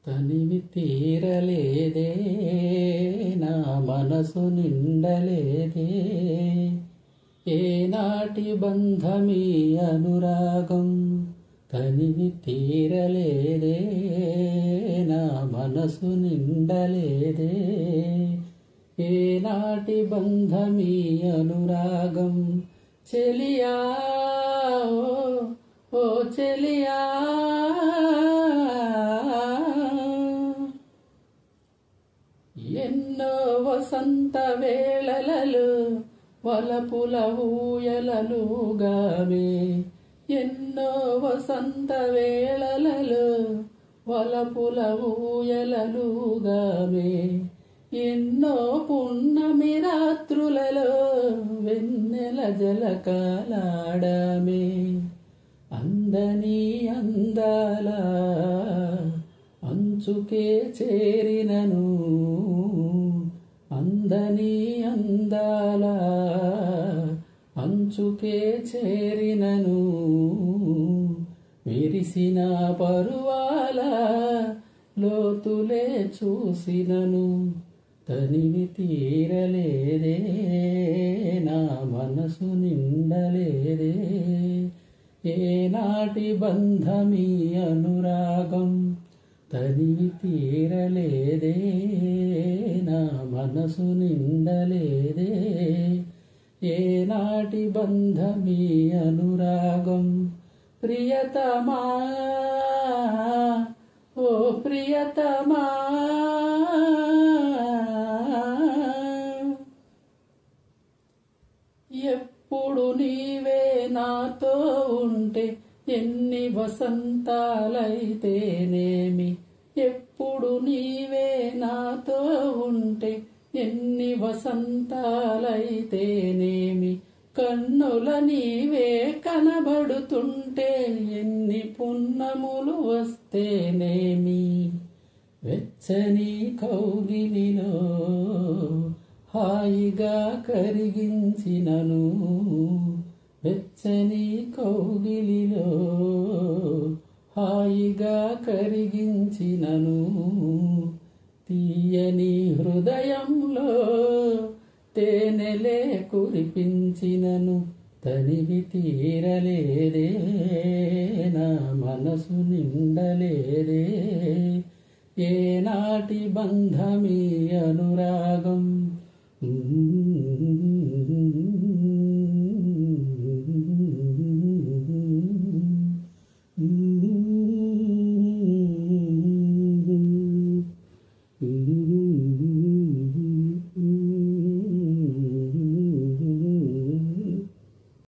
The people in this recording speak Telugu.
తనివి తీరలేదే నా మనసు నిండలేదే ఏనాటి బంధమీ అనురాగం తనివి తీరలేదే నా మనసు నిండలేదే ఏనాటి బంధమీ అనురాగం చెలియా ఓ చెలియా ఎన్నో వసంత వేళలలో వలపుల ఊయలలుగామే ఎన్నో వసంత వేళలలో వలపుల ఊయలలుగామే ఎన్నో పున్నమి రాత్రులలో వెన్నెల జలకాలాడమే అందని అందాల అంచుకే చేరినను అందని అందాల అంచుకే చేరినను విరిసిన పరువాల లోతులే చూసినను తనివి తీరలేదే నా మనసు నిండలేదే ఏనాటి బంధమీ అనురాగం తనివి తీరలేదే నా మనసు నిండలేదే ఏనాటి బంధమీ అనురాగం ప్రియతమా ఓ ప్రియతమా ఎప్పుడు నీవే నాతో ఉంటే ఎన్ని వసంతాలైతేనేమి ఎప్పుడు నీవే నాతో ఉంటే ఎన్ని వసంతాలైతేనేమి కన్నుల నీవే కనబడుతుంటే ఎన్ని పున్నములు వస్తేనేమి వెచ్చని కౌగిలిలో హాయిగా కరిగించినను వెచ్చని కౌగిలిలో హాయిగా కరిగించినను తీయని హృదయంలో తేనెలే కురిపించినను తనివి తీరలేదే నా మనసు నిండలేదే ఏనాటి బంధమీ అనురాగం